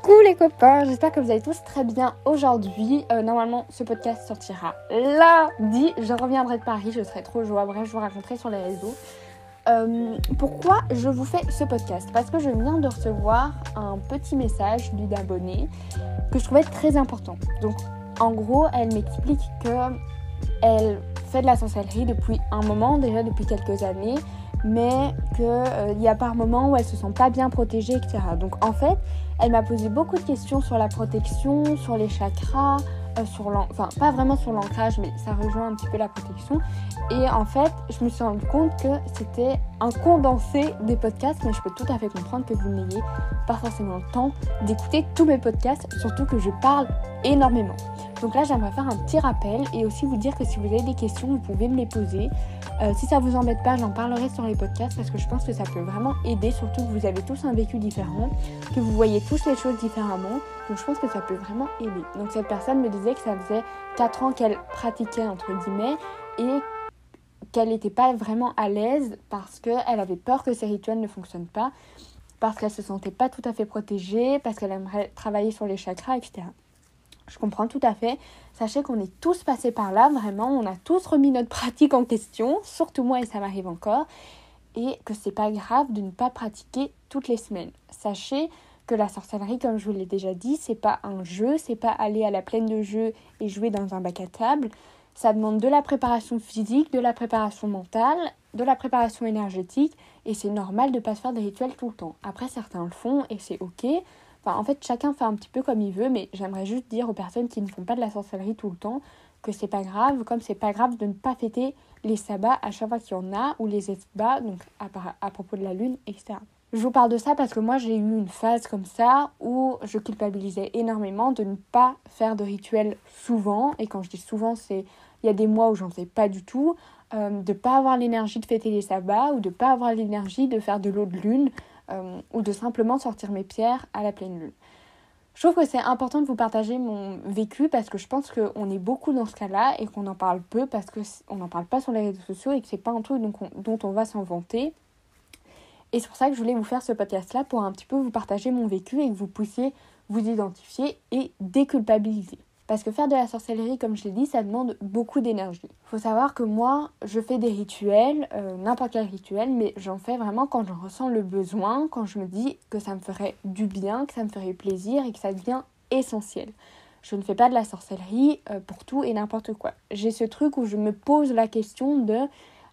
Coucou les copains, j'espère que vous allez tous très bien aujourd'hui. Normalement, ce podcast sortira lundi. Je reviendrai de Paris, je serai trop joie. Bref, je vous raconterai sur les réseaux. Pourquoi je vous fais ce podcast ? Parce que je viens de recevoir un petit message d'une abonnée que je trouvais très important. Donc, en gros, elle m'explique qu'elle fait de la sorcellerie depuis un moment, déjà depuis quelques années, mais qu'il y a par moments où elle se sent pas bien protégée, etc. Donc en fait, elle m'a posé beaucoup de questions sur la protection, sur les chakras, enfin pas vraiment sur l'ancrage, mais ça rejoint un petit peu la protection. Et en fait, je me suis rendu compte que c'était un condensé des podcasts, mais je peux tout à fait comprendre que vous n'ayez pas forcément le temps d'écouter tous mes podcasts, surtout que je parle énormément. Donc là, j'aimerais faire un petit rappel et aussi vous dire que si vous avez des questions, vous pouvez me les poser. Si ça vous embête pas, j'en parlerai sur les podcasts parce que je pense que ça peut vraiment aider, surtout que vous avez tous un vécu différent, que vous voyez tous les choses différemment. Donc je pense que ça peut vraiment aider. Donc cette personne me disait que ça faisait 4 ans qu'elle pratiquait entre guillemets et qu'elle n'était pas vraiment à l'aise parce qu'elle avait peur que ces rituels ne fonctionnent pas, parce qu'elle se sentait pas tout à fait protégée, parce qu'elle aimerait travailler sur les chakras, etc. Je comprends tout à fait. Sachez qu'on est tous passés par là, vraiment. On a tous remis notre pratique en question, surtout moi et ça m'arrive encore. Et que c'est pas grave de ne pas pratiquer toutes les semaines. Sachez que la sorcellerie, comme je vous l'ai déjà dit, c'est pas un jeu, c'est pas aller à la plaine de jeu et jouer dans un bac à table. Ça demande de la préparation physique, de la préparation mentale, de la préparation énergétique. Et c'est normal de ne pas se faire des rituels tout le temps. Après, certains le font et c'est ok. En fait, chacun fait un petit peu comme il veut, mais j'aimerais juste dire aux personnes qui ne font pas de la sorcellerie tout le temps que c'est pas grave, comme c'est pas grave de ne pas fêter les sabbats à chaque fois qu'il y en a, ou les esbats, donc à propos de la lune, etc. Je vous parle de ça parce que moi j'ai eu une phase comme ça où je culpabilisais énormément de ne pas faire de rituels souvent, et quand je dis souvent, il y a des mois où j'en fais pas du tout, de ne pas avoir l'énergie de fêter les sabbats, ou de ne pas avoir l'énergie de faire de l'eau de lune, ou de simplement sortir mes pierres à la pleine lune. Je trouve que c'est important de vous partager mon vécu parce que je pense qu'on est beaucoup dans ce cas-là et qu'on en parle peu parce qu'on n'en parle pas sur les réseaux sociaux et que c'est pas un truc dont on va s'en vanter. Et c'est pour ça que je voulais vous faire ce podcast-là pour un petit peu vous partager mon vécu et que vous puissiez vous identifier et déculpabiliser. Parce que faire de la sorcellerie, comme je l'ai dit, ça demande beaucoup d'énergie. Il faut savoir que moi, je fais des rituels, n'importe quel rituel, mais j'en fais vraiment quand j'en ressens le besoin, quand je me dis que ça me ferait du bien, que ça me ferait plaisir et que ça devient essentiel. Je ne fais pas de la sorcellerie pour tout et n'importe quoi. J'ai ce truc où je me pose la question de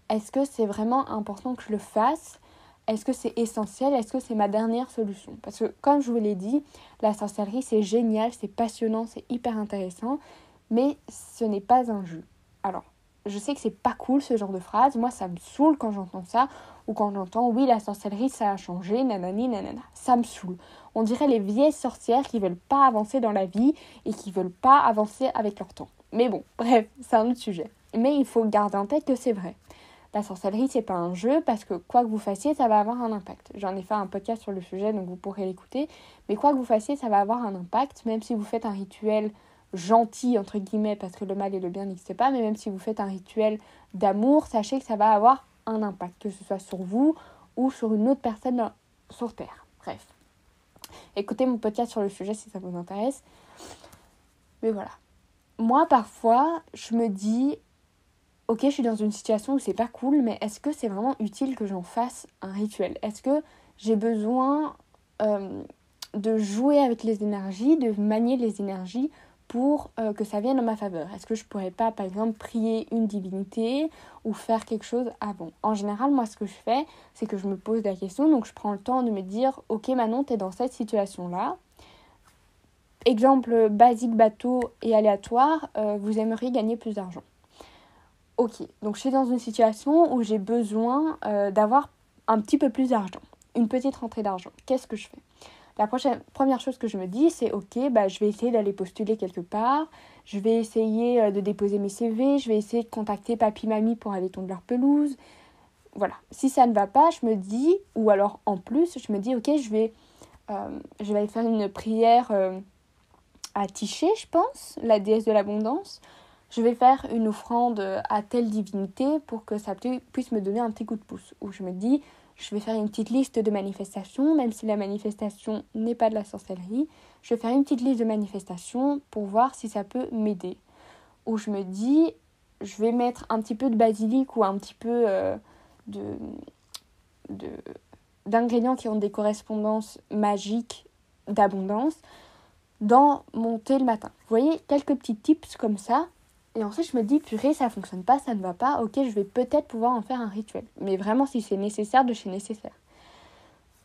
est-ce que c'est vraiment important que je le fasse ? Est-ce que c'est essentiel ? Est-ce que c'est ma dernière solution ? Parce que, comme je vous l'ai dit, la sorcellerie, c'est génial, c'est passionnant, c'est hyper intéressant, mais ce n'est pas un jeu. Alors, je sais que c'est pas cool ce genre de phrase. Moi, ça me saoule quand j'entends ça, ou quand j'entends « oui, la sorcellerie, ça a changé, nanani, nanana ». Ça me saoule. On dirait les vieilles sorcières qui veulent pas avancer dans la vie et qui veulent pas avancer avec leur temps. Mais bon, bref, c'est un autre sujet. Mais il faut garder en tête que c'est vrai. La sorcellerie, c'est pas un jeu parce que quoi que vous fassiez, ça va avoir un impact. J'en ai fait un podcast sur le sujet, donc vous pourrez l'écouter. Mais quoi que vous fassiez, ça va avoir un impact, même si vous faites un rituel gentil, entre guillemets, parce que le mal et le bien n'existent pas, mais même si vous faites un rituel d'amour, sachez que ça va avoir un impact, que ce soit sur vous ou sur une autre personne sur Terre. Bref. Écoutez mon podcast sur le sujet si ça vous intéresse. Mais voilà. Moi, parfois, je me dis... ok, je suis dans une situation où c'est pas cool, mais est-ce que c'est vraiment utile que j'en fasse un rituel ? Est-ce que j'ai besoin de jouer avec les énergies, de manier les énergies pour que ça vienne en ma faveur ? Est-ce que je pourrais pas, par exemple, prier une divinité ou faire quelque chose avant ? En général, moi, ce que je fais, c'est que je me pose la question, donc je prends le temps de me dire « ok, Manon, t'es dans cette situation-là. » Exemple basique, bateau et aléatoire, vous aimeriez gagner plus d'argent. Ok, donc je suis dans une situation où j'ai besoin d'avoir un petit peu plus d'argent, une petite rentrée d'argent. Qu'est-ce que je fais ? La première chose que je me dis, c'est ok, je vais essayer d'aller postuler quelque part, je vais essayer de déposer mes CV, je vais essayer de contacter papy, mamie pour aller tondre leur pelouse. Voilà, si ça ne va pas, je me dis, ou alors en plus, je me dis ok, je vais aller faire une prière à Tyché, je pense, la déesse de l'abondance. Je vais faire une offrande à telle divinité pour que ça puisse me donner un petit coup de pouce. Où je me dis, je vais faire une petite liste de manifestations, même si la manifestation n'est pas de la sorcellerie. Je vais faire une petite liste de manifestations pour voir si ça peut m'aider. Ou je me dis, je vais mettre un petit peu de basilic ou un petit peu d'ingrédients qui ont des correspondances magiques d'abondance dans mon thé le matin. Vous voyez, quelques petits tips comme ça. Et ensuite, je me dis, purée, ça fonctionne pas, ça ne va pas. Ok, je vais peut-être pouvoir en faire un rituel. Mais vraiment, si c'est nécessaire, de chez nécessaire.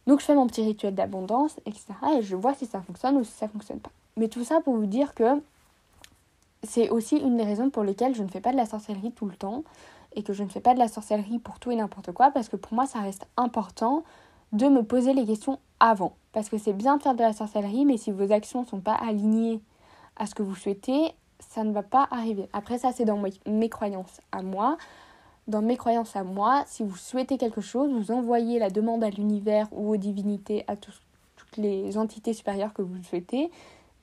Donc, je fais mon petit rituel d'abondance, etc. Et je vois si ça fonctionne ou si ça fonctionne pas. Mais tout ça pour vous dire que c'est aussi une des raisons pour lesquelles je ne fais pas de la sorcellerie tout le temps. Et que je ne fais pas de la sorcellerie pour tout et n'importe quoi. Parce que pour moi, ça reste important de me poser les questions avant. Parce que c'est bien de faire de la sorcellerie, mais si vos actions ne sont pas alignées à ce que vous souhaitez, ça ne va pas arriver. Après, ça, c'est dans mes croyances à moi. Dans mes croyances à moi, si vous souhaitez quelque chose, vous envoyez la demande à l'univers ou aux divinités, à toutes les entités supérieures que vous souhaitez.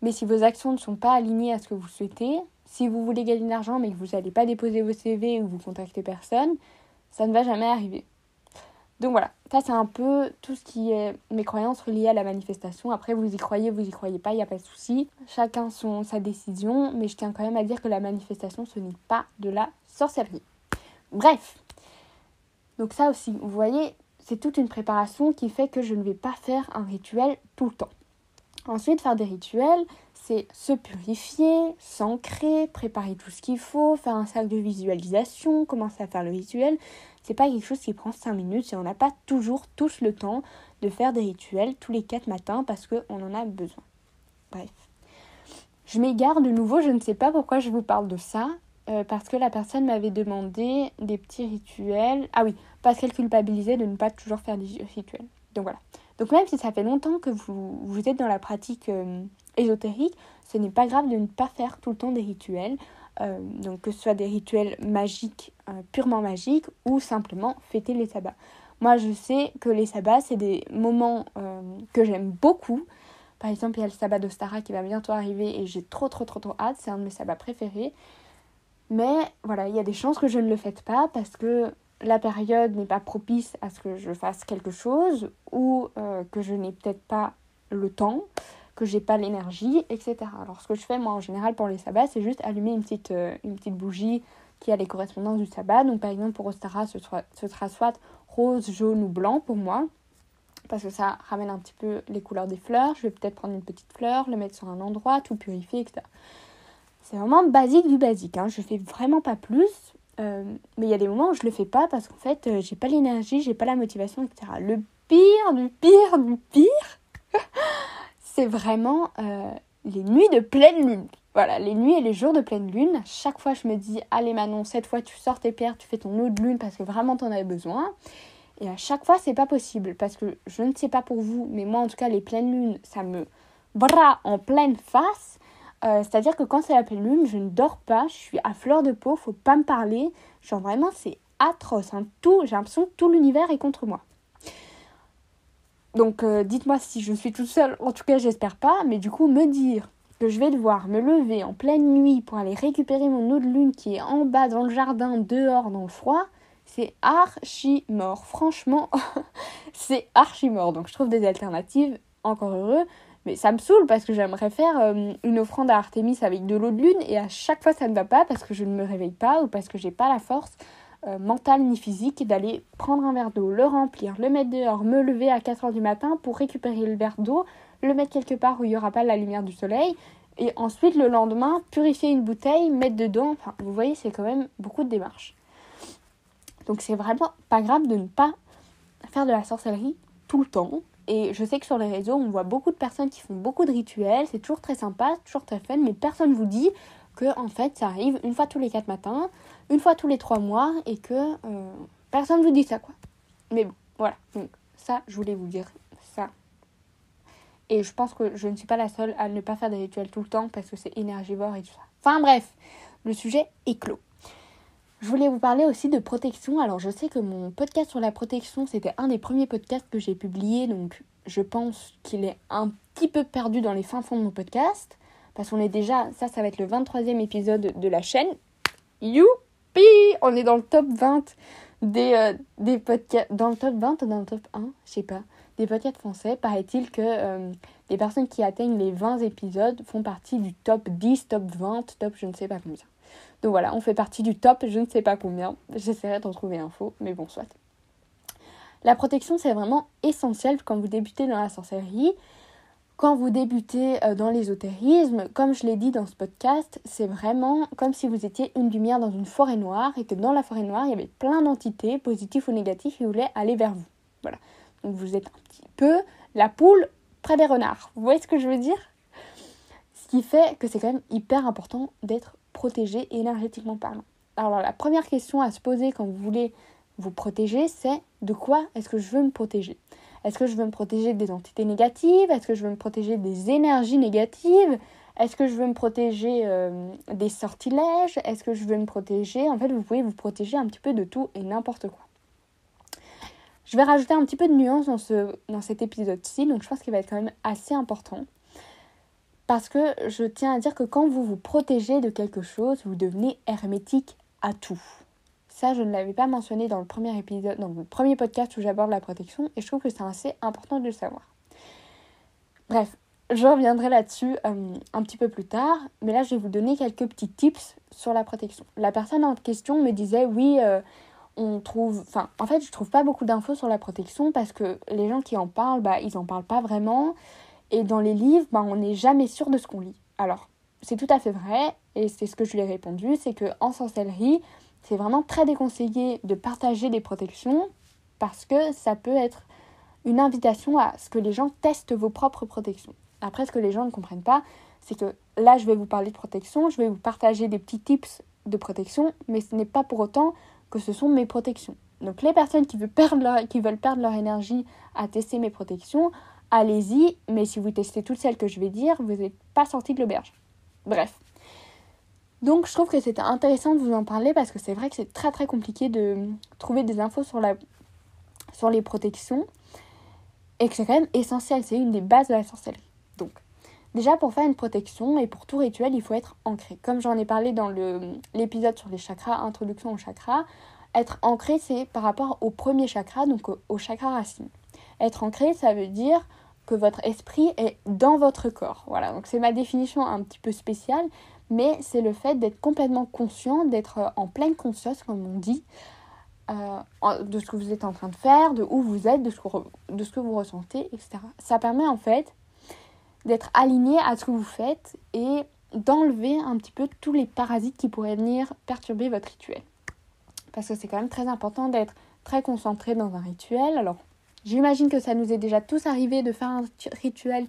Mais si vos actions ne sont pas alignées à ce que vous souhaitez, si vous voulez gagner de l'argent mais que vous n'allez pas déposer vos CV ou vous contactez personne, ça ne va jamais arriver. Donc voilà, ça c'est un peu tout ce qui est mes croyances reliées à la manifestation. Après, vous y croyez pas, il n'y a pas de souci. Chacun sa décision, mais je tiens quand même à dire que la manifestation, ce n'est pas de la sorcellerie. Bref, donc ça aussi, vous voyez, c'est toute une préparation qui fait que je ne vais pas faire un rituel tout le temps. Ensuite, faire des rituels, c'est se purifier, s'ancrer, préparer tout ce qu'il faut, faire un cercle de visualisation, commencer à faire le rituel. C'est pas quelque chose qui prend 5 minutes et on n'a pas toujours tous le temps de faire des rituels tous les 4 matins parce qu'on en a besoin. Bref. Je m'égare de nouveau, je ne sais pas pourquoi je vous parle de ça. Parce que la personne m'avait demandé des petits rituels. Ah oui, parce qu'elle culpabilisait de ne pas toujours faire des rituels. Donc voilà. Donc même si ça fait longtemps que vous êtes dans la pratique ésotérique, ce n'est pas grave de ne pas faire tout le temps des rituels. Donc que ce soit des rituels magiques, purement magiques, ou simplement fêter les sabbats. Moi je sais que les sabbats, c'est des moments que j'aime beaucoup. Par exemple, il y a le sabbat d'Ostara qui va bientôt arriver et j'ai trop hâte. C'est un de mes sabbats préférés. Mais voilà, il y a des chances que je ne le fête pas parce que la période n'est pas propice à ce que je fasse quelque chose ou que je n'ai peut-être pas le temps, que j'ai pas l'énergie, etc. Alors ce que je fais moi en général pour les sabbats, c'est juste allumer une petite bougie qui a les correspondances du sabbat. Donc par exemple pour Ostara, ce sera soit rose, jaune ou blanc pour moi. Parce que ça ramène un petit peu les couleurs des fleurs. Je vais peut-être prendre une petite fleur, le mettre sur un endroit, tout purifier, etc. C'est vraiment basique du basique, hein. Je fais vraiment pas plus. Mais il y a des moments où je le fais pas parce qu'en fait, j'ai pas l'énergie, j'ai pas la motivation, etc. Le pire du pire, c'est vraiment les nuits de pleine lune. Voilà, les nuits et les jours de pleine lune. À chaque fois, je me dis, allez Manon, cette fois, tu sors tes pierres, tu fais ton eau de lune parce que vraiment, t'en avais besoin. Et à chaque fois, c'est pas possible parce que je ne sais pas pour vous, mais moi, en tout cas, les pleines lunes, ça me bras en pleine face. C'est-à-dire que quand c'est la pleine lune, je ne dors pas, je suis à fleur de peau, faut pas me parler. Genre vraiment, c'est atroce. Hein. J'ai l'impression que tout l'univers est contre moi. Donc dites-moi si je suis toute seule, en tout cas j'espère pas. Mais du coup, me dire que je vais devoir me lever en pleine nuit pour aller récupérer mon eau de lune qui est en bas dans le jardin, dehors dans le froid, c'est archi mort. Franchement, c'est archi mort. Donc je trouve des alternatives, encore heureux. Mais ça me saoule parce que j'aimerais faire une offrande à Artémis avec de l'eau de lune et à chaque fois ça ne va pas parce que je ne me réveille pas ou parce que j'ai pas la force mentale ni physique d'aller prendre un verre d'eau, le remplir, le mettre dehors, me lever à 4h du matin pour récupérer le verre d'eau, le mettre quelque part où il n'y aura pas la lumière du soleil et ensuite le lendemain purifier une bouteille, mettre dedans. Enfin, vous voyez, c'est quand même beaucoup de démarches. Donc c'est vraiment pas grave de ne pas faire de la sorcellerie tout le temps. Et je sais que sur les réseaux, on voit beaucoup de personnes qui font beaucoup de rituels. C'est toujours très sympa, toujours très fun. Mais personne ne vous dit que en fait, ça arrive une fois tous les 4 matins, une fois tous les 3 mois. Et que personne ne vous dit ça, quoi. Mais bon, voilà. Donc ça, je voulais vous dire ça. Et je pense que je ne suis pas la seule à ne pas faire des rituels tout le temps parce que c'est énergivore et tout ça. Enfin bref, le sujet est clos. Je voulais vous parler aussi de protection. Alors je sais que mon podcast sur la protection, c'était un des premiers podcasts que j'ai publié. Donc je pense qu'il est un petit peu perdu dans les fins fonds de mon podcast. Parce qu'on est déjà, ça va être le 23e épisode de la chaîne. Youpi! On est dans le top 20 des podcasts dans le top 20 ou dans le top 1, je sais pas, des podcasts français, paraît-il que les personnes qui atteignent les 20 épisodes font partie du top 10, top 20, top je ne sais pas combien. Donc voilà, on fait partie du top je ne sais pas combien. J'essaierai de retrouver l'info, mais bon, soit. La protection, c'est vraiment essentiel quand vous débutez dans la sorcellerie. Quand vous débutez dans l'ésotérisme, comme je l'ai dit dans ce podcast, c'est vraiment comme si vous étiez une lumière dans une forêt noire et que dans la forêt noire, il y avait plein d'entités, positives ou négatives, qui voulaient aller vers vous. Voilà. Donc vous êtes un petit peu la poule près des renards. Vous voyez ce que je veux dire ? Ce qui fait que c'est quand même hyper important d'être protégé énergétiquement parlant. Alors la première question à se poser quand vous voulez vous protéger, c'est de quoi est-ce que je veux me protéger ? Est-ce que je veux me protéger des entités négatives ? Est-ce que je veux me protéger des énergies négatives ? Est-ce que je veux me protéger des sortilèges ? Est-ce que je veux me protéger... En fait, vous pouvez vous protéger un petit peu de tout et n'importe quoi. Je vais rajouter un petit peu de nuance dans cet épisode-ci, donc je pense qu'il va être quand même assez important. Parce que je tiens à dire que quand vous vous protégez de quelque chose, vous devenez hermétique à tout. Ça, je ne l'avais pas mentionné dans le premier épisode, dans le premier podcast où j'aborde la protection, et je trouve que c'est assez important de le savoir. Bref, je reviendrai là-dessus un petit peu plus tard, mais là, je vais vous donner quelques petits tips sur la protection. La personne en question me disait, oui, en fait, je trouve pas beaucoup d'infos sur la protection parce que les gens qui en parlent, ils en parlent pas vraiment, et dans les livres, on n'est jamais sûr de ce qu'on lit. Alors, c'est tout à fait vrai, et c'est ce que je lui ai répondu, c'est qu'en sorcellerie, c'est vraiment très déconseillé de partager des protections parce que ça peut être une invitation à ce que les gens testent vos propres protections. Après, ce que les gens ne comprennent pas, c'est que là, je vais vous parler de protection, je vais vous partager des petits tips de protection, mais ce n'est pas pour autant que ce sont mes protections. Donc, les personnes qui veulent perdre leur énergie à tester mes protections, allez-y, mais si vous testez toutes celles que je vais dire, vous n'êtes pas sorti de l'auberge. Bref. Donc je trouve que c'était intéressant de vous en parler parce que c'est vrai que c'est très très compliqué de trouver des infos sur les protections et que c'est quand même essentiel, c'est une des bases de la sorcellerie. Donc déjà pour faire une protection et pour tout rituel, il faut être ancré. Comme j'en ai parlé dans l'épisode sur les chakras, introduction aux chakras, être ancré c'est par rapport au premier chakra, donc au chakra racine. Être ancré, ça veut dire que votre esprit est dans votre corps. Voilà, donc c'est ma définition un petit peu spéciale. Mais c'est le fait d'être complètement conscient, d'être en pleine conscience, comme on dit, de ce que vous êtes en train de faire, de où vous êtes, de ce que vous ressentez, etc. Ça permet en fait d'être aligné à ce que vous faites et d'enlever un petit peu tous les parasites qui pourraient venir perturber votre rituel. Parce que c'est quand même très important d'être très concentré dans un rituel. Alors, j'imagine que ça nous est déjà tous arrivé de faire un rituel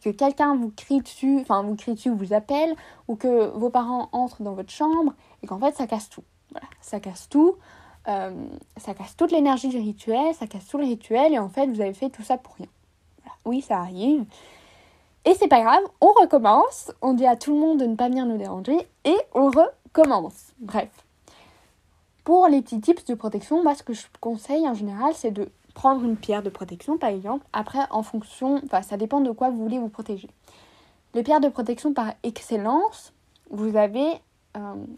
que quelqu'un vous crie dessus, vous appelle, ou que vos parents entrent dans votre chambre, et qu'en fait, ça casse tout. Voilà, ça casse tout, ça casse toute l'énergie du rituel, ça casse tout le rituel, et en fait, vous avez fait tout ça pour rien. Voilà. Oui, ça arrive. Et c'est pas grave, on recommence, on dit à tout le monde de ne pas venir nous déranger, et on recommence. Bref. Pour les petits tips de protection, moi, ce que je conseille en général, c'est de prendre une pierre de protection par exemple. Après, ça dépend de quoi vous voulez vous protéger. Les pierres de protection par excellence, vous avez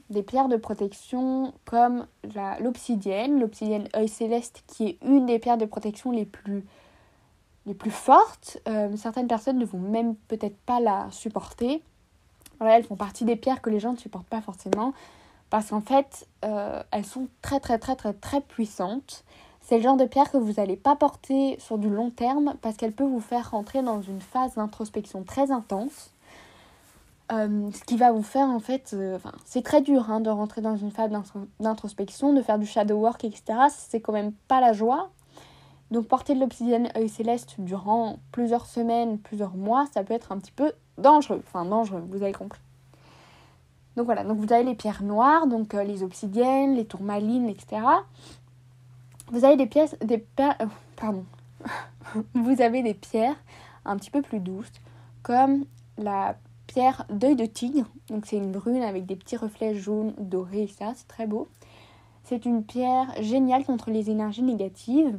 des pierres de protection comme l'obsidienne œil céleste qui est une des pierres de protection les plus fortes. Certaines personnes ne vont même peut-être pas la supporter. Voilà, elles font partie des pierres que les gens ne supportent pas forcément parce qu'en fait, elles sont très très très très très puissantes. C'est le genre de pierre que vous n'allez pas porter sur du long terme parce qu'elle peut vous faire rentrer dans une phase d'introspection très intense. Ce qui va vous faire en fait... c'est très dur de rentrer dans une phase d'introspection, de faire du shadow work, etc. C'est quand même pas la joie. Donc porter de l'obsidienne œil céleste durant plusieurs semaines, plusieurs mois, ça peut être un petit peu dangereux. Enfin dangereux, vous avez compris. Donc voilà, donc vous avez les pierres noires, donc les obsidiennes, les tourmalines, etc. Vous avez vous avez des pierres un petit peu plus douces, comme la pierre d'œil de tigre. Donc c'est une brune avec des petits reflets jaunes, dorés, ça, c'est très beau. C'est une pierre géniale contre les énergies négatives.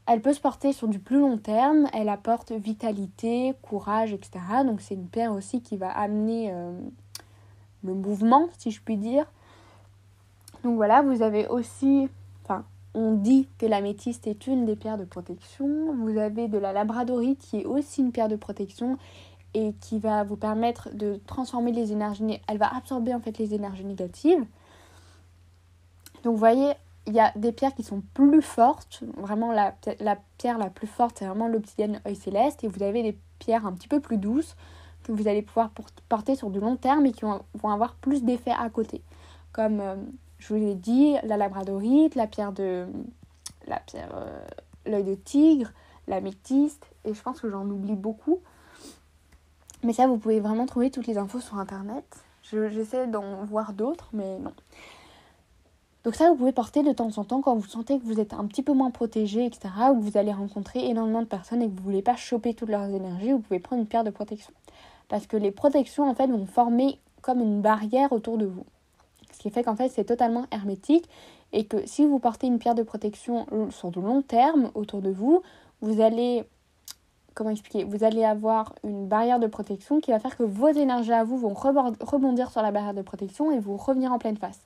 Elle peut se porter sur du plus long terme. Elle apporte vitalité, courage, etc. Donc c'est une pierre aussi qui va amener le mouvement, si je puis dire. Donc voilà, vous avez aussi... on dit que l'améthyste est une des pierres de protection. Vous avez de la labradorite qui est aussi une pierre de protection et qui va vous permettre de transformer les énergies. Elle va absorber en fait les énergies négatives. Donc vous voyez, il y a des pierres qui sont plus fortes. Vraiment la pierre la plus forte, c'est vraiment l'obsidienne œil céleste. Et vous avez des pierres un petit peu plus douces que vous allez pouvoir porter sur du long terme et qui vont avoir plus d'effets à côté. Comme je vous l'ai dit, la labradorite, l'œil de tigre, l'améthyste, et je pense que j'en oublie beaucoup. Mais ça, vous pouvez vraiment trouver toutes les infos sur internet. J'essaie d'en voir d'autres, mais non. Donc ça, vous pouvez porter de temps en temps quand vous sentez que vous êtes un petit peu moins protégé, etc. Ou que vous allez rencontrer énormément de personnes et que vous ne voulez pas choper toutes leurs énergies, vous pouvez prendre une pierre de protection. Parce que les protections, en fait, vont former comme une barrière autour de vous. Ce qui fait qu'en fait, c'est totalement hermétique. Et que si vous portez une pierre de protection sur du long terme autour de vous, vous allez... Comment expliquer ? Vous allez avoir une barrière de protection qui va faire que vos énergies à vous vont rebondir sur la barrière de protection et vous revenir en pleine face.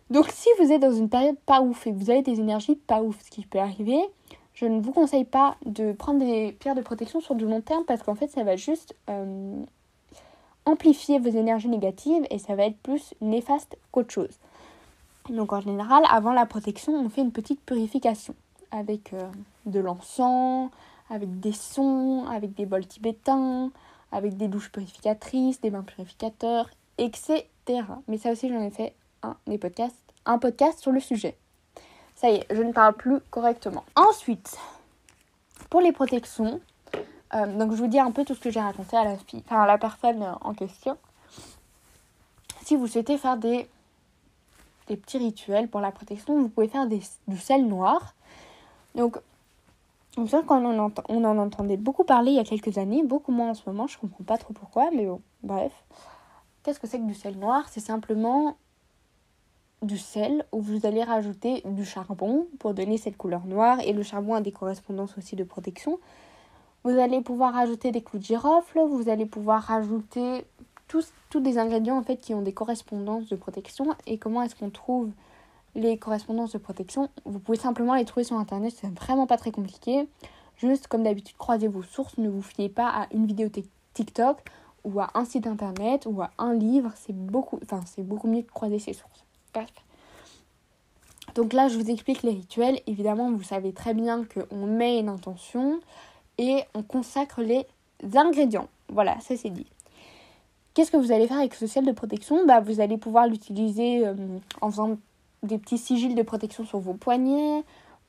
Donc si vous êtes dans une période pas ouf et que vous avez des énergies pas ouf, ce qui peut arriver, je ne vous conseille pas de prendre des pierres de protection sur du long terme parce qu'en fait ça va juste amplifier vos énergies négatives et ça va être plus néfaste qu'autre chose. Donc en général, avant la protection, on fait une petite purification avec de l'encens, avec des sons, avec des bols tibétains, avec des douches purificatrices, des bains purificateurs, etc. Mais ça aussi, j'en ai fait un podcast sur le sujet. Ça y est, je ne parle plus correctement. Ensuite, pour les protections, donc je vous dis un peu tout ce que j'ai raconté à la personne en question. Si vous souhaitez faire des petits rituels pour la protection, vous pouvez faire du sel noir. Donc, c'est sûr qu'on en entendait beaucoup parler il y a quelques années, beaucoup moins en ce moment, je comprends pas trop pourquoi, mais bon, bref. Qu'est-ce que c'est que du sel noir ? C'est simplement du sel où vous allez rajouter du charbon pour donner cette couleur noire, et le charbon a des correspondances aussi de protection. Vous allez pouvoir rajouter des clous de girofle, vous allez pouvoir rajouter tous des ingrédients en fait qui ont des correspondances de protection. Et comment est-ce qu'on trouve les correspondances de protection ? Vous pouvez simplement les trouver sur internet, c'est vraiment pas très compliqué. Juste comme d'habitude, croisez vos sources, ne vous fiez pas à une vidéo TikTok ou à un site internet ou à un livre, c'est beaucoup mieux de croiser ses sources. Bref. Donc là, je vous explique les rituels. Évidemment, vous savez très bien qu'on met une intention et on consacre les ingrédients. Voilà, ça c'est dit. Qu'est-ce que vous allez faire avec ce sel de protection ? Vous allez pouvoir l'utiliser en faisant des petits sigils de protection sur vos poignets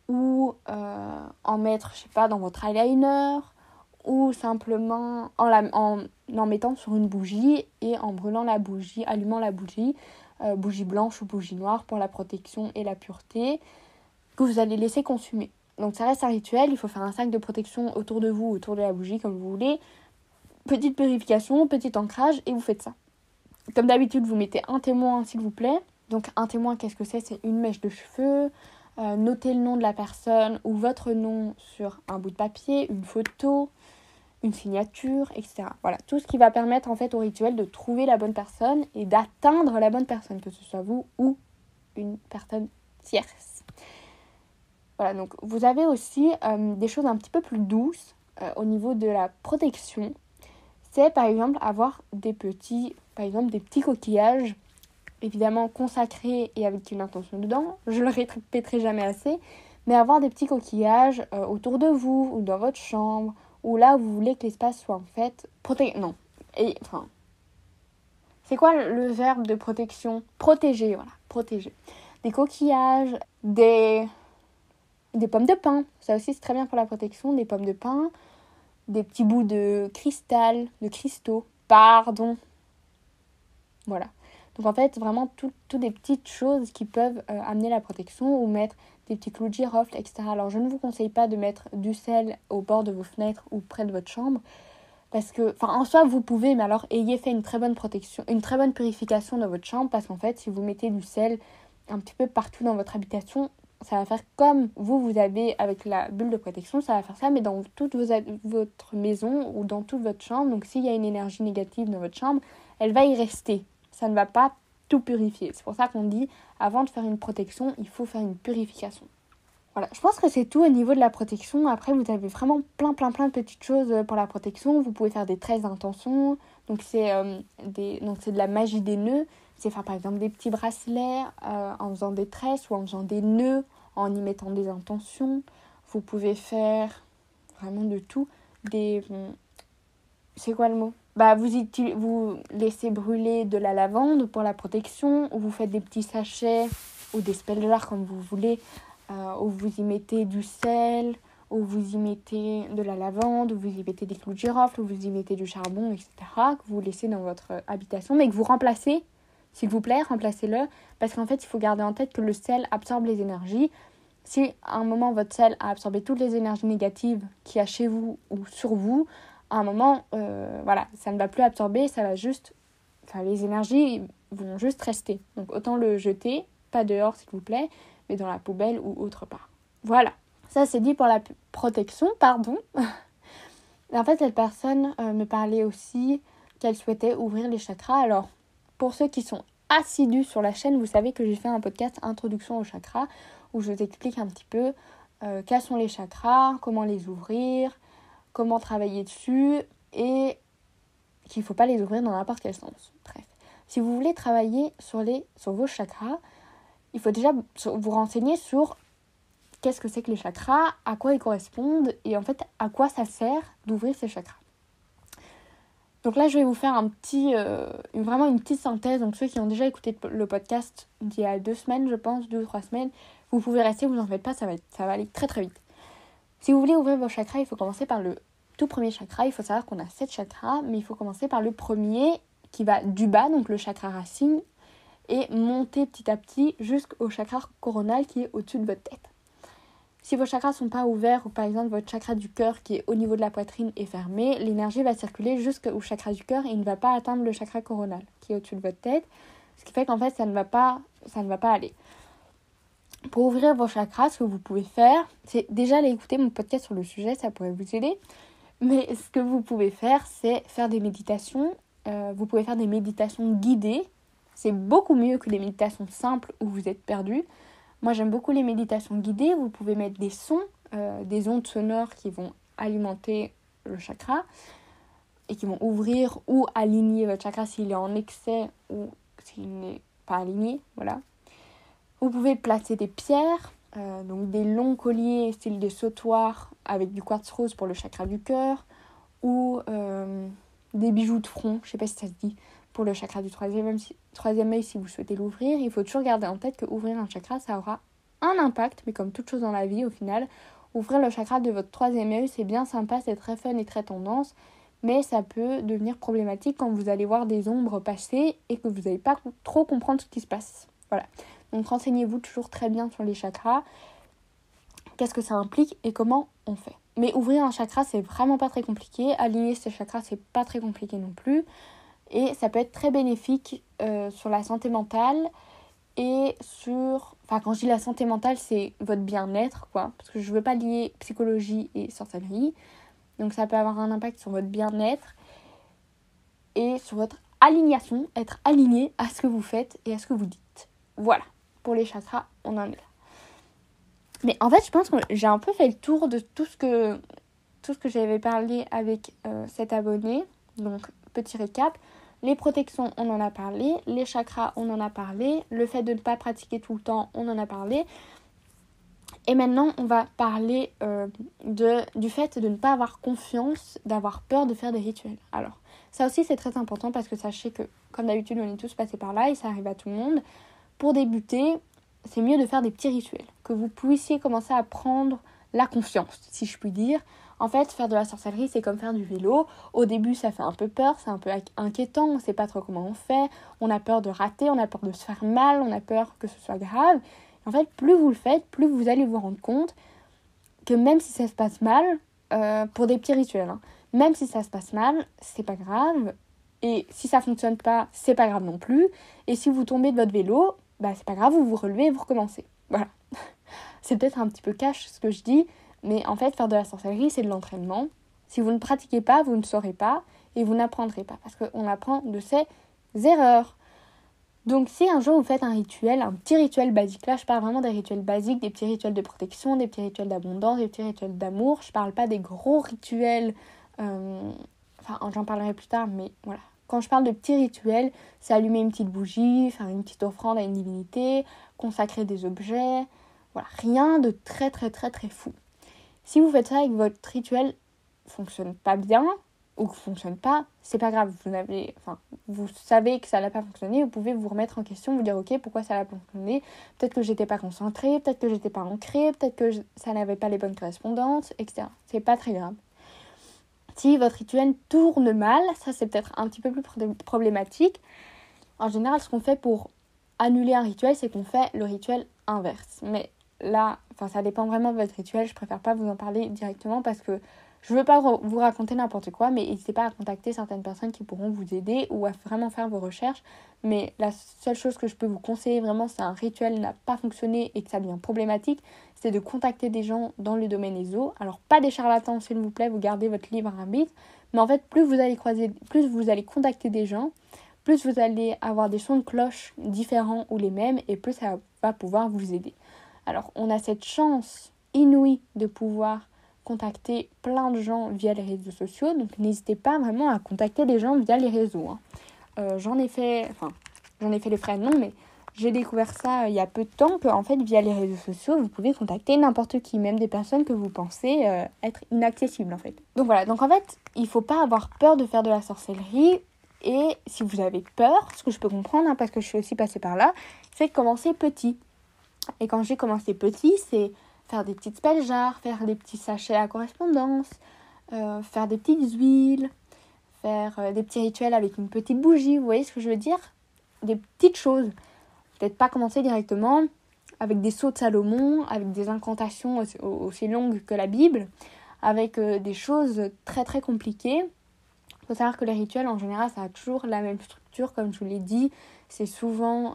ou en mettre, dans votre eyeliner ou simplement en mettant sur une bougie et en brûlant la bougie, allumant la bougie, bougie blanche ou bougie noire pour la protection et la pureté que vous allez laisser consumer. Donc ça reste un rituel, il faut faire un sac de protection autour de vous, autour de la bougie comme vous voulez. Petite purification, petit ancrage et vous faites ça. Comme d'habitude, vous mettez un témoin s'il vous plaît. Donc un témoin, qu'est-ce que c'est ? C'est une mèche de cheveux. Notez le nom de la personne ou votre nom sur un bout de papier, une photo, une signature, etc. Voilà, tout ce qui va permettre en fait au rituel de trouver la bonne personne et d'atteindre la bonne personne, que ce soit vous ou une personne tierce. Voilà, donc vous avez aussi des choses un petit peu plus douces au niveau de la protection. C'est par exemple avoir des petits coquillages, évidemment consacrés et avec une intention dedans. Je le répéterai jamais assez, mais avoir des petits coquillages autour de vous ou dans votre chambre ou là où vous voulez que l'espace soit en fait c'est quoi le verbe de protection ? Protéger, voilà, protéger. Des coquillages, des pommes de pin, ça aussi c'est très bien pour la protection, des pommes de pin, des petits bouts de cristaux, voilà. Donc en fait, vraiment toutes des petites choses qui peuvent amener la protection ou mettre des petits clous de girofle, etc. Alors je ne vous conseille pas de mettre du sel au bord de vos fenêtres ou près de votre chambre parce que, en soi vous pouvez, mais alors ayez fait une très bonne protection, une très bonne purification dans votre chambre parce qu'en fait si vous mettez du sel un petit peu partout dans votre habitation, ça va faire comme vous avez avec la bulle de protection, ça va faire ça mais dans toute votre maison ou dans toute votre chambre. Donc s'il y a une énergie négative dans votre chambre, elle va y rester. Ça ne va pas tout purifier. C'est pour ça qu'on dit, avant de faire une protection, il faut faire une purification. Voilà, je pense que c'est tout au niveau de la protection. Après, vous avez vraiment plein de petites choses pour la protection. Vous pouvez faire des tresses d'intention. Donc, c'est de la magie des nœuds. C'est faire par exemple des petits bracelets en faisant des tresses ou en faisant des nœuds, en y mettant des intentions. Vous pouvez faire vraiment de tout. C'est quoi le mot ? Vous laissez brûler de la lavande pour la protection. Ou vous faites des petits sachets ou des spells jar comme vous voulez. Où vous y mettez du sel, où vous y mettez de la lavande, où vous y mettez des clous de girofle, où vous y mettez du charbon, etc. que vous laissez dans votre habitation, mais que vous remplacez, s'il vous plaît, remplacez-le, parce qu'en fait, il faut garder en tête que le sel absorbe les énergies. Si à un moment, votre sel a absorbé toutes les énergies négatives qu'il y a chez vous ou sur vous, à un moment, ça ne va plus absorber, les énergies vont juste rester. Donc, autant le jeter, pas dehors, s'il vous plaît, mais dans la poubelle ou autre part. Voilà, ça c'est dit pour la protection, pardon. En fait, cette personne me parlait aussi qu'elle souhaitait ouvrir les chakras. Alors, pour ceux qui sont assidus sur la chaîne, vous savez que j'ai fait un podcast Introduction aux chakras, où je vous explique un petit peu quels sont les chakras, comment les ouvrir, comment travailler dessus, et qu'il ne faut pas les ouvrir dans n'importe quel sens. Bref, si vous voulez travailler sur vos chakras, il faut déjà vous renseigner sur qu'est-ce que c'est que les chakras, à quoi ils correspondent et en fait à quoi ça sert d'ouvrir ces chakras. Donc là, je vais vous faire vraiment une petite synthèse. Donc ceux qui ont déjà écouté le podcast d'il y a 2 semaines, je pense, 2 ou 3 semaines, vous pouvez rester, vous en faites pas, ça va aller très très vite. Si vous voulez ouvrir vos chakras, il faut commencer par le tout premier chakra. Il faut savoir qu'on a 7 chakras, mais il faut commencer par le premier qui va du bas, donc le chakra racine, et monter petit à petit jusqu'au chakra coronal qui est au-dessus de votre tête. Si vos chakras ne sont pas ouverts, ou par exemple votre chakra du cœur qui est au niveau de la poitrine est fermé, l'énergie va circuler jusqu'au chakra du cœur et il ne va pas atteindre le chakra coronal qui est au-dessus de votre tête, ce qui fait qu'en fait ça ne va pas aller. Pour ouvrir vos chakras, ce que vous pouvez faire, c'est déjà aller écouter mon podcast sur le sujet, ça pourrait vous aider. Mais ce que vous pouvez faire, c'est faire des méditations. Vous pouvez faire des méditations guidées. C'est beaucoup mieux que les méditations simples où vous êtes perdu. Moi, j'aime beaucoup les méditations guidées. Vous pouvez mettre des sons, des ondes sonores qui vont alimenter le chakra et qui vont ouvrir ou aligner votre chakra s'il est en excès ou s'il n'est pas aligné. Voilà. Vous pouvez placer des pierres, donc des longs colliers style des sautoirs avec du quartz rose pour le chakra du cœur ou des bijoux de front, je ne sais pas si ça se dit, pour le chakra du troisième œil si vous souhaitez l'ouvrir. Il faut toujours garder en tête que ouvrir un chakra, ça aura un impact, mais comme toute chose dans la vie, au final, ouvrir le chakra de votre troisième œil, c'est bien sympa, c'est très fun et très tendance, mais ça peut devenir problématique quand vous allez voir des ombres passer et que vous n'allez pas trop comprendre ce qui se passe. Voilà. Donc renseignez-vous toujours très bien sur les chakras, qu'est-ce que ça implique et comment on fait. Mais ouvrir un chakra, c'est vraiment pas très compliqué. Aligner ces chakras, c'est pas très compliqué non plus. Et ça peut être très bénéfique sur la santé mentale et sur... Enfin, quand je dis la santé mentale, c'est votre bien-être, quoi. Parce que je veux pas lier psychologie et sorcellerie. Donc ça peut avoir un impact sur votre bien-être et sur votre alignation, être aligné à ce que vous faites et à ce que vous dites. Voilà, pour les chakras, on en est là. Mais en fait, je pense que j'ai un peu fait le tour de tout ce que j'avais parlé avec cet abonné. Donc, petit récap. Les protections, on en a parlé. Les chakras, on en a parlé. Le fait de ne pas pratiquer tout le temps, on en a parlé. Et maintenant, on va parler du fait de ne pas avoir confiance, d'avoir peur de faire des rituels. Alors, ça aussi, c'est très important parce que sachez que, comme d'habitude, on est tous passés par là et ça arrive à tout le monde. Pour débuter, c'est mieux de faire des petits rituels. Que vous puissiez commencer à prendre la confiance, si je puis dire. En fait, faire de la sorcellerie, c'est comme faire du vélo. Au début, ça fait un peu peur, c'est un peu inquiétant, on ne sait pas trop comment on fait. On a peur de rater, on a peur de se faire mal, on a peur que ce soit grave. En fait, plus vous le faites, plus vous allez vous rendre compte que même si ça se passe mal, pour des petits rituels, même si ça se passe mal, c'est pas grave. Et si ça fonctionne pas, c'est pas grave non plus. Et si vous tombez de votre vélo, c'est pas grave, vous vous relevez et vous recommencez. Voilà. C'est peut-être un petit peu cash ce que je dis, mais en fait, faire de la sorcellerie, c'est de l'entraînement. Si vous ne pratiquez pas, vous ne saurez pas et vous n'apprendrez pas. Parce qu'on apprend de ses erreurs. Donc si un jour vous faites un rituel, un petit rituel basique, là je parle vraiment des rituels basiques, des petits rituels de protection, des petits rituels d'abondance, des petits rituels d'amour, je parle pas des gros rituels, j'en parlerai plus tard, mais voilà. Quand je parle de petits rituels, c'est allumer une petite bougie, faire une petite offrande à une divinité, consacrer des objets, voilà, rien de très très très très fou. Si vous faites ça et que votre rituel fonctionne pas bien, ou que fonctionne pas, c'est pas grave. Vous savez que ça n'a pas fonctionné, vous pouvez vous remettre en question, vous dire ok, pourquoi ça n'a pas fonctionné, peut-être que j'étais pas concentrée, peut-être que j'étais pas ancrée, peut-être que ça n'avait pas les bonnes correspondances, etc. C'est pas très grave. Si votre rituel tourne mal, ça c'est peut-être un petit peu plus problématique. En général, ce qu'on fait pour annuler un rituel, c'est qu'on fait le rituel inverse. Mais là, ça dépend vraiment de votre rituel, je préfère pas vous en parler directement parce que je veux pas vous raconter n'importe quoi, mais n'hésitez pas à contacter certaines personnes qui pourront vous aider ou à vraiment faire vos recherches. Mais la seule chose que je peux vous conseiller vraiment, si un rituel n'a pas fonctionné et que ça devient problématique, c'est de contacter des gens dans le domaine ESO. Alors pas des charlatans s'il vous plaît, vous gardez votre libre arbitre. Mais en fait, plus vous allez contacter des gens, plus vous allez avoir des sons de cloche différents ou les mêmes et plus ça va pouvoir vous aider. Alors on a cette chance inouïe de pouvoir contacter plein de gens via les réseaux sociaux, donc n'hésitez pas vraiment à contacter des gens via les réseaux. J'en ai fait les frais, non, mais j'ai découvert ça il y a peu de temps qu'en fait via les réseaux sociaux vous pouvez contacter n'importe qui, même des personnes que vous pensez être inaccessibles en fait. Donc voilà, donc en fait il faut pas avoir peur de faire de la sorcellerie, et si vous avez peur, ce que je peux comprendre parce que je suis aussi passée par là, c'est de commencer petit. Et quand j'ai commencé petit, c'est faire des petites spell jars, faire des petits sachets à correspondance, faire des petites huiles, faire des petits rituels avec une petite bougie, vous voyez ce que je veux dire? Des petites choses. Peut-être pas commencer directement avec des sceaux de Salomon, avec des incantations aussi longues que la Bible, avec des choses très très compliquées. Il faut savoir que les rituels en général ça a toujours la même structure, comme je vous l'ai dit, c'est souvent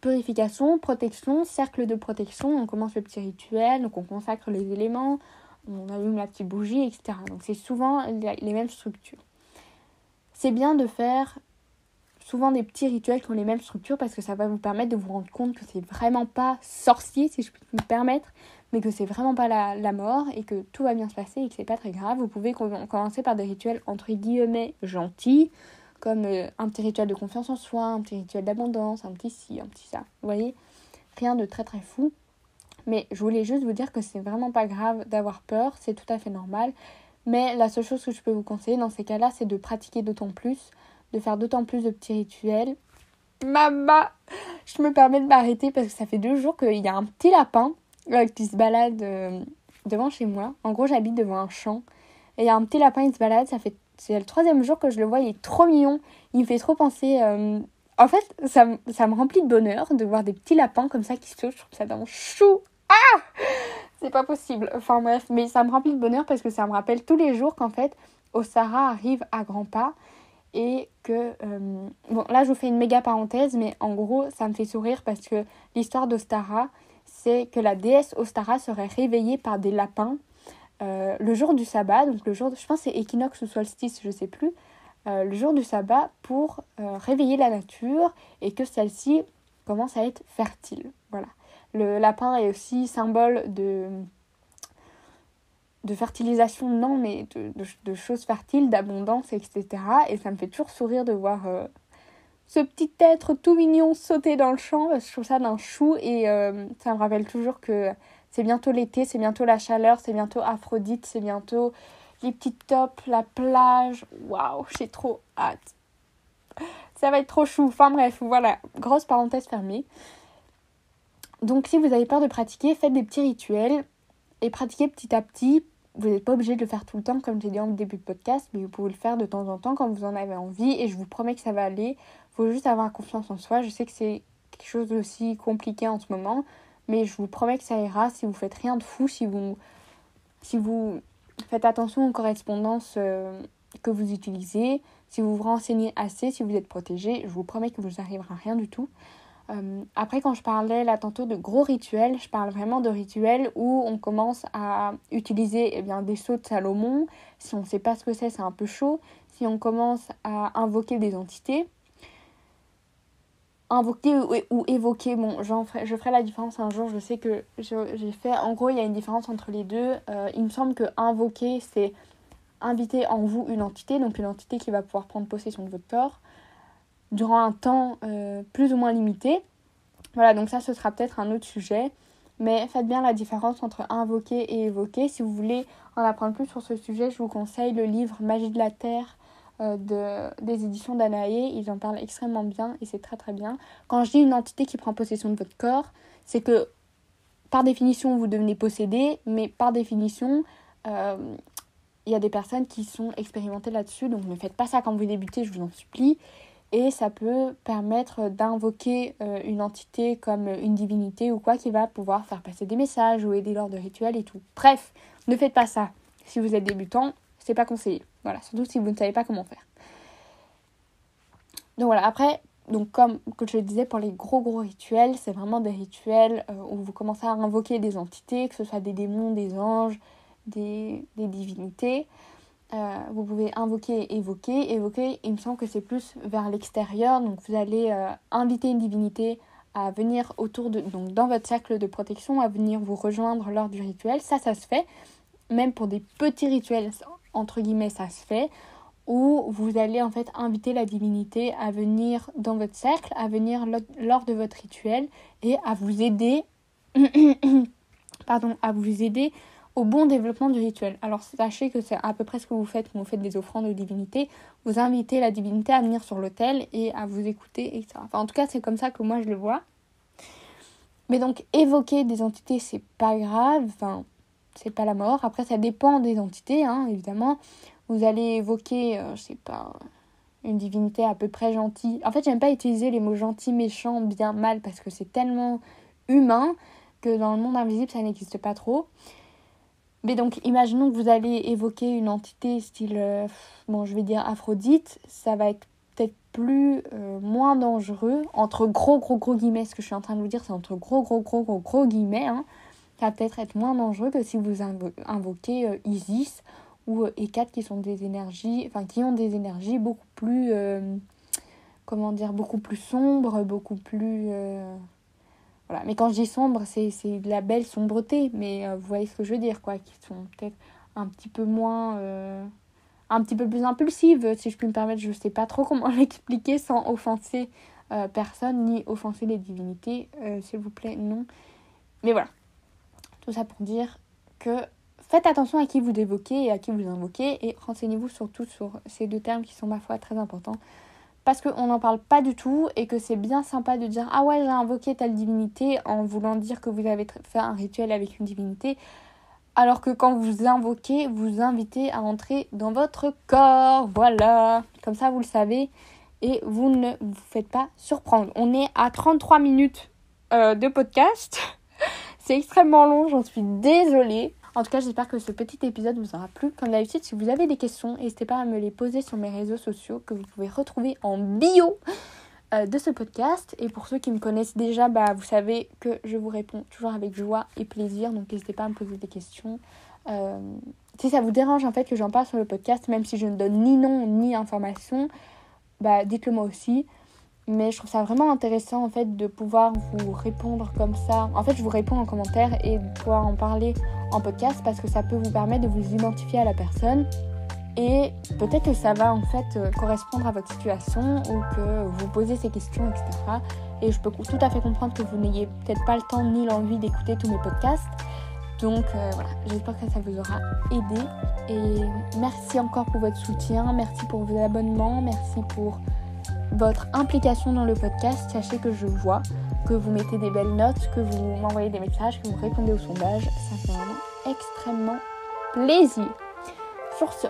purification, protection, cercle de protection, on commence le petit rituel, donc on consacre les éléments, on allume la petite bougie, etc. Donc c'est souvent les mêmes structures. C'est bien de faire souvent des petits rituels qui ont les mêmes structures parce que ça va vous permettre de vous rendre compte que c'est vraiment pas sorcier, si je peux me permettre, mais que c'est vraiment pas la mort et que tout va bien se passer et que c'est pas très grave. Vous pouvez commencer par des rituels entre guillemets gentils, comme un petit rituel de confiance en soi, un petit rituel d'abondance, un petit ci, un petit ça. Vous voyez, rien de très très fou. Mais je voulais juste vous dire que c'est vraiment pas grave d'avoir peur, c'est tout à fait normal. Mais la seule chose que je peux vous conseiller dans ces cas-là, c'est de pratiquer d'autant plus, de faire d'autant plus de petits rituels. Maman, je me permets de m'arrêter parce que ça fait 2 jours qu'il y a un petit lapin qui se balade devant chez moi. En gros, j'habite devant un champ. Et il y a un petit lapin, il se balade, c'est le 3e jour que je le vois, il est trop mignon. Il me fait trop penser... En fait, ça me remplit de bonheur de voir des petits lapins comme ça qui sautent. Je trouve ça dans chou. Ah, c'est pas possible. Enfin bref, mais ça me remplit de bonheur parce que ça me rappelle tous les jours qu'en fait, Ostara arrive à grands pas. Et que... bon, là, je vous fais une méga parenthèse, mais en gros, ça me fait sourire parce que l'histoire d'Ostara, c'est que la déesse Ostara serait réveillée par des lapins le jour du sabbat, donc le jour, je pense que c'est équinoxe ou solstice, je sais plus, le jour du sabbat pour réveiller la nature et que celle-ci commence à être fertile. Voilà. Le lapin est aussi symbole de fertilisation, non, mais de choses fertiles, d'abondance, etc. Et ça me fait toujours sourire de voir ce petit être tout mignon sauter dans le champ. Je trouve ça d'un chou et ça me rappelle toujours que c'est bientôt l'été, c'est bientôt la chaleur, c'est bientôt Aphrodite, c'est bientôt les petites tops, la plage. Waouh, j'ai trop hâte. Ça va être trop chou. Enfin bref, voilà, grosse parenthèse fermée. Donc si vous avez peur de pratiquer, faites des petits rituels et pratiquez petit à petit. Vous n'êtes pas obligé de le faire tout le temps, comme j'ai dit en début de podcast, mais vous pouvez le faire de temps en temps quand vous en avez envie et je vous promets que ça va aller. Il faut juste avoir confiance en soi. Je sais que c'est quelque chose d'aussi compliqué en ce moment, mais je vous promets que ça ira si vous faites rien de fou, si vous faites attention aux correspondances que vous utilisez, si vous vous renseignez assez, si vous êtes protégé, je vous promets que vous n'arrivera rien du tout. Après, quand je parlais là tantôt de gros rituels, je parle vraiment de rituels où on commence à utiliser des sceaux de Salomon. Si on ne sait pas ce que c'est un peu chaud. Si on commence à invoquer des entités. invoquer ou évoquer. Bon, je ferai la différence un jour. Je sais que j'ai fait... En gros, il y a une différence entre les deux. Il me semble que invoquer, c'est inviter en vous une entité. Donc une entité qui va pouvoir prendre possession de votre corps durant un temps plus ou moins limité. Voilà, donc ça, ce sera peut-être un autre sujet. Mais faites bien la différence entre invoquer et évoquer. Si vous voulez en apprendre plus sur ce sujet, je vous conseille le livre Magie de la Terre des éditions d'Anaé. Ils en parlent extrêmement bien et c'est très très bien. Quand je dis une entité qui prend possession de votre corps, c'est que par définition vous devenez possédé, mais par définition il y a des personnes qui sont expérimentées là-dessus, donc ne faites pas ça quand vous débutez, je vous en supplie. Et ça peut permettre d'invoquer une entité comme une divinité ou quoi qui va pouvoir faire passer des messages ou aider lors de rituels et tout. Bref, ne faites pas ça. Si vous êtes débutant, c'est pas conseillé. Voilà, surtout si vous ne savez pas comment faire. Donc voilà, après, donc comme je le disais, pour les gros rituels, c'est vraiment des rituels où vous commencez à invoquer des entités, que ce soit des démons, des anges, des divinités. Vous pouvez invoquer et évoquer. Évoquer, il me semble que c'est plus vers l'extérieur. Donc vous allez inviter une divinité à venir donc dans votre cercle de protection, à venir vous rejoindre lors du rituel. Ça se fait. Même pour des petits rituels, entre guillemets, ça se fait. Où vous allez en fait inviter la divinité à venir dans votre cercle, à venir lors de votre rituel et à vous aider au bon développement du rituel. Alors sachez que c'est à peu près ce que vous faites quand vous faites des offrandes aux divinités. Vous invitez la divinité à venir sur l'autel et à vous écouter, etc. Enfin, en tout cas, c'est comme ça que moi je le vois. Mais donc, évoquer des entités, c'est pas grave. Enfin, c'est pas la mort. Après, ça dépend des entités, hein, évidemment. Vous allez évoquer, je sais pas, une divinité à peu près gentille. En fait, j'aime pas utiliser les mots gentil, méchant, bien, mal, parce que c'est tellement humain que dans le monde invisible, ça n'existe pas trop. Mais donc, imaginons que vous allez évoquer une entité style, je vais dire Aphrodite, ça va être peut-être moins dangereux, entre gros guillemets, ce que je suis en train de vous dire, c'est entre gros guillemets, hein. Ça va peut-être être moins dangereux que si vous invoquez Isis ou Hécate qui ont des énergies beaucoup plus, beaucoup plus sombres, beaucoup plus... Voilà. Mais quand je dis sombre, c'est de la belle sombreté, mais vous voyez ce que je veux dire, quoi, qui sont peut-être un petit peu moins... un petit peu plus impulsives, si je puis me permettre. Je ne sais pas trop comment l'expliquer sans offenser personne, ni offenser les divinités, s'il vous plaît, non. Mais voilà. Tout ça pour dire que faites attention à qui vous évoquez et à qui vous invoquez et renseignez-vous surtout sur ces deux termes qui sont ma foi très importants parce qu'on n'en parle pas du tout et que c'est bien sympa de dire « Ah ouais, j'ai invoqué telle divinité » en voulant dire que vous avez fait un rituel avec une divinité alors que quand vous invoquez, vous invitez à entrer dans votre corps. Voilà, comme ça vous le savez et vous ne vous faites pas surprendre. On est à 33 minutes de podcast. C'est extrêmement long, j'en suis désolée. En tout cas, j'espère que ce petit épisode vous aura plu. Comme d'habitude, si vous avez des questions, n'hésitez pas à me les poser sur mes réseaux sociaux que vous pouvez retrouver en bio de ce podcast. Et pour ceux qui me connaissent déjà, vous savez que je vous réponds toujours avec joie et plaisir. Donc n'hésitez pas à me poser des questions. Si ça vous dérange en fait que j'en parle sur le podcast, même si je ne donne ni nom ni information, dites-le moi aussi. Mais je trouve ça vraiment intéressant en fait de pouvoir vous répondre comme ça. En fait, je vous réponds en commentaire et de pouvoir en parler en podcast parce que ça peut vous permettre de vous identifier à la personne et peut-être que ça va en fait correspondre à votre situation ou que vous posez ces questions, etc. Et je peux tout à fait comprendre que vous n'ayez peut-être pas le temps ni l'envie d'écouter tous mes podcasts. Donc voilà, j'espère que ça vous aura aidé. Et merci encore pour votre soutien, merci pour vos abonnements, merci pour votre implication dans le podcast. Sachez que je vois que vous mettez des belles notes, que vous m'envoyez des messages, que vous répondez aux sondages. Ça fait vraiment extrêmement plaisir. Sur ce,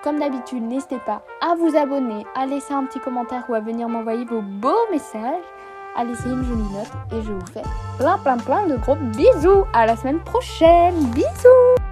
comme d'habitude, n'hésitez pas à vous abonner, à laisser un petit commentaire ou à venir m'envoyer vos beaux messages, à laisser une jolie note et je vous fais plein de gros bisous. À la semaine prochaine. Bisous.